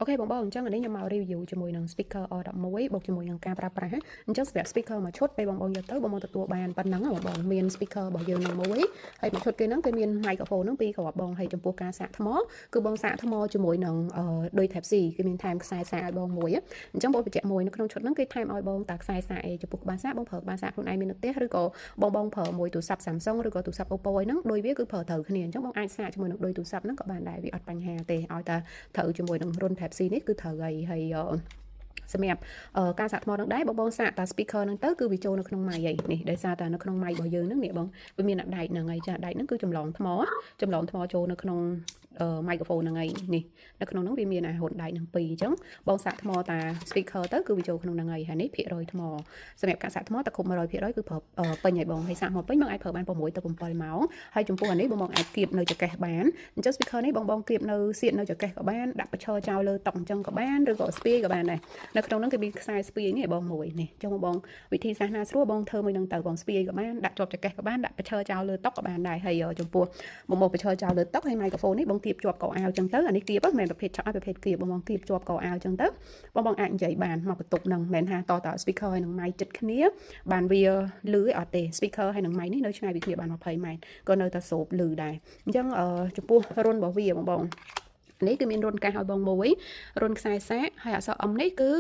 អូខេបងបងអញ្ចឹងនេះខ្ញុំមក review ជាមួយនឹង speaker O11 បូកជាមួយនឹងការប្រើប្រាស់អញ្ចឹងសម្រាប់ speaker មួយឈុតពេលបងបងយកទៅបងបងទទួលបានប៉ុណ្ណឹងបងបងមាន speaker របស់យើងនឹងមួយហើយមួយឈុតគេហ្នឹងគេមាន microphone ហ្នឹងពីរគ្រាប់បងហើយចំពោះការសាកថ្មគឺបងសាកថ្មជាមួយនឹងដោយ Type C គេមានថែមខ្សែសាកឲ្យបងមួយអញ្ចឹងបងបញ្ជាក់មួយនៅក្នុងឈុតហ្នឹងគេថែមឲ្យបងតាខ្សែសាកឯចំពោះក្បាលសាកបងប្រើក្បាលសាកខ្លួនឯងមាននៅផ្ទះឬក៏បងប្រើមួយទូរស័ព្ទ Samsung ឬក៏ទូរស័ព្ទ Oppo ហ្នឹងដោយវាគឺប្រើត្រូវគ្នាអញ្ចឹងបងអាចសាកជាមួយនឹងដោយទូរស័ព្ទហ្នឹងក៏បានដែរវាអត់បញ្ហាទេឲ្យតែត្រូវជាមួយនឹងរុន Type C នេះគឺត្រូវហើយសម្រាប់ការសាកថ្មនឹងដែរបងសាកតា speaker ហ្នឹងទៅគឺវាចូលនៅក្នុង mic ហើយនេះដោយសារតែនៅក្នុង mic របស់យើងហ្នឹងនេះបងវាមានដែកហ្នឹងហើយចាដែកហ្នឹងគឺចម្លងថ្មចូលនៅក្នុងmicrophone ហ្នឹងហើយនេះនៅក្នុងហ្នឹងវាមានអាហ៊ុនដែកហ្នឹងពីរអញ្ចឹងបងសាកថ្មតា speaker ទៅគឺវាចូលក្នុងហ្នឹងហើយនេះភាគរយថ្មសម្រាប់ការសាកថ្មតែគ្រប់ 100% គឺប្រើពេញហើយបងហើយសាកមកពេញបងអាចប្រើបាន6ទៅ7ម៉ោងហើយចំពោះអានេះបងអាចគៀបនៅចង្កេះបានអញ្ចឹង speaker នេះបងគៀបនៅសៀតនៅចង្កេះក៏បានដាក់បឈរចោលលើតុអញ្ចឹងក៏បានឬក៏ស្ពាយក៏បានដែរនៅក្នុងហ្នឹងគេមានខ្សែស្ពាយនេះបងមួយនេះចុះបងវិធីសាស្ត្រណាស្រួលបងធ្វើមួយនឹងទៅបងស្ពាយក៏បានដាក់ជាប់ចង្កេះក៏បានដាក់បឈរចោលលើតុក៏បានដែរហើយចំពោះបងបឈរចោលលើតុហើយ microphone នេះបងគៀបជាប់កៅអៅអញ្ចឹងទៅអានេះគៀបមិនមែនប្រភេទឆក់ឲ្យប្រភេទគៀបបងគៀបជាប់កៅអៅអញ្ចឹងទៅបងអាចនិយាយបានមកបន្ទប់ហ្នឹងមិនមែនថាត speaker ហើយនឹង mic ចិត្តគ្នាបានវាលឺអត់ទេ speaker ហើយនឹង mic នេះនៅឆ្ងាយពីគ្នាបាន20ម៉ែត្រក៏នៅតែស្រូបលឺដែរអញ្ចឹងចំពោះរុនរបស់វាបងនេះគឺមានរុនកាសឲ្យបងមួយរុនខ្សែសាកហើយអក្សរ M នេះគឺ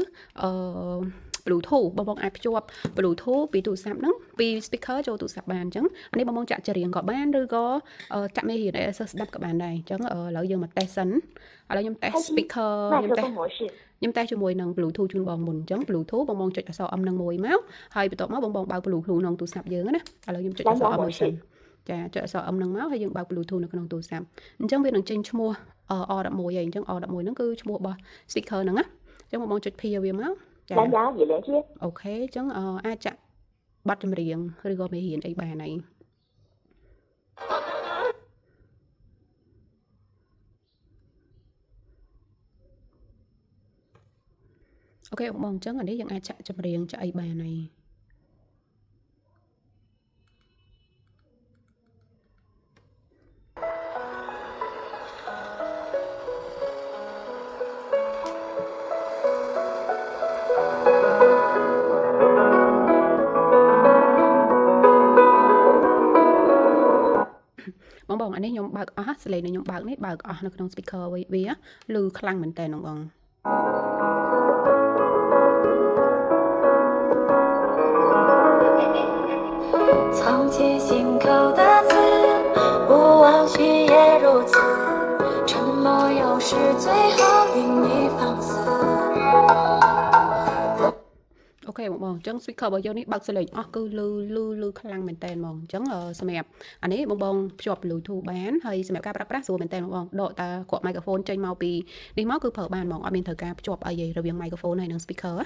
Bluetooth បងអាចភ្ជាប់ Bluetooth ពីទូរស័ព្ទហ្នឹងពី speaker ចូលទូរស័ព្ទបានអញ្ចឹងអានេះបងចាក់ច្រៀងក៏បានឬក៏ចាក់មេរៀនឲ្យសិស្សស្ដាប់ក៏បានដែរអញ្ចឹងឥឡូវយើងមកតេស្តសិនឥឡូវខ្ញុំតេស្ត speaker ខ្ញុំតេស្តជាមួយនឹង Bluetooth ជូនបងមុនអញ្ចឹង Bluetooth បងចុចអក្សរ M នឹងមួយមកហើយបន្ទាប់មកបងបើក Bluetooth ក្នុងទូរស័ព្ទយើងណាឥឡូវខ្ញុំចុចអក្សរ M មួយសិនចាចុចអក្សរ M នឹងមកហើយយើងបើក Bluetooth នៅក្នុងទូរស័ព្ទអញ្ចឹងវានឹងចេញឈ្មោះ O11 ហើយអញ្ចឹង O11 ហ្នឹងគឺឈ្មោះរបស់ speaker ហ្នឹងណាអញ្ចឹងបងចុច Pair វាមកអូខេអញ្ចឹងអាចចាក់បទចម្រៀងឬក៏មេរៀនអីបានហើយអូខេបងអញ្ចឹងអានេះយើងអាចចាក់ចម្រៀងចាក់អីបានហើយបងអានេះខ្ញុំបើកអស់សលេងខ្ញុំបើកនេះបើកអស់នៅក្នុង speaker វាឮខ្លាំងមែនតើបង藏进心口的字，不忘去也如此。沉默又是最后令你放肆。អូខេបងអញ្ចឹង speaker របស់យើងនេះបើកសលេងអស់គឺលឺខ្លាំងមែនតើបងអញ្ចឹងសម្រាប់អានេះបងភ្ជាប់ Bluetooth បានហើយសម្រាប់ការប្រើប្រាស់ស្រួលមែនតើបងដកតាគ្រាប់ microphone ចេញមកពីនេះមកគឺប្រើបានបងអត់មានត្រូវការភ្ជាប់អីទេរវាង microphone ហើយនិង speaker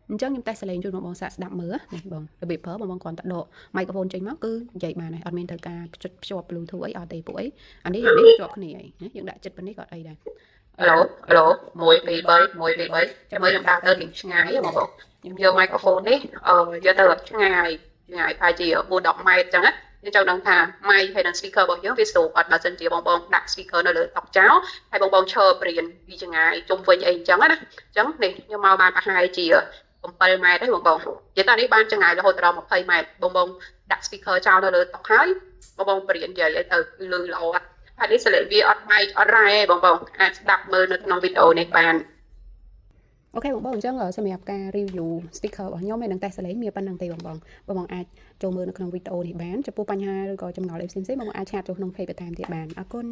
អញ្ចឹងខ្ញុំតេស្តសលេងជូនបងសាកស្ដាប់មើលនេះបងរបៀបប្រើបងគ្រាន់តែដក microphone ចេញមកគឺនិយាយបានហើយអត់មានត្រូវការភ្ជាប់ Bluetooth អីអត់ទេពួកអីអានេះភ្ជាប់គ្នាហើយយើងដាក់ចិត្តប៉ុណ្នេះក៏អីដែរឡូ1 2 3 1 2 3ចាំមើលខ្ញុំដាក់ទៅរៀងឆ្ងាយបងខ្ញុំយក microphone នេះយកទៅឆ្ងាយប្រហែលជា4-10ម៉ែត្រអញ្ចឹងណាយើងចង់ដឹងថា mic ហើយនិង speaker របស់យើងវាស្រូបអត់បើសិនជាបងដាក់ speaker នៅលើតុចោលហើយបងឈរព្រៀនពីចម្ងាយជុំវិញអីអញ្ចឹងណាអញ្ចឹងនេះខ្ញុំមកបានប្រហែលជា7ម៉ែត្រហើយបងនិយាយថានេះបានចម្ងាយរហូតដល់20ម៉ែត្របងដាក់ speaker ចោលនៅលើតុហើយបងព្រៀននិយាយឲ្យទៅលឺល្អហើយនេះសលេងវាអត់ម៉ែកអត់រ៉ែបងអាចស្ដាប់មើលនៅក្នុងវីដេអូនេះបានអូខេបងអញ្ចឹងសម្រាប់ការ review speaker របស់ខ្ញុំហើយនឹងតេស្តសលេងមានប៉ុណ្្នឹងទេបងអាចចូលមើលនៅក្នុងវីដេអូនេះបានចំពោះបញ្ហាឬក៏ចម្ងល់អីផ្សេងៗបងអាចឆាតចូលក្នុង page បន្ថែមទៀតបានអរគុណ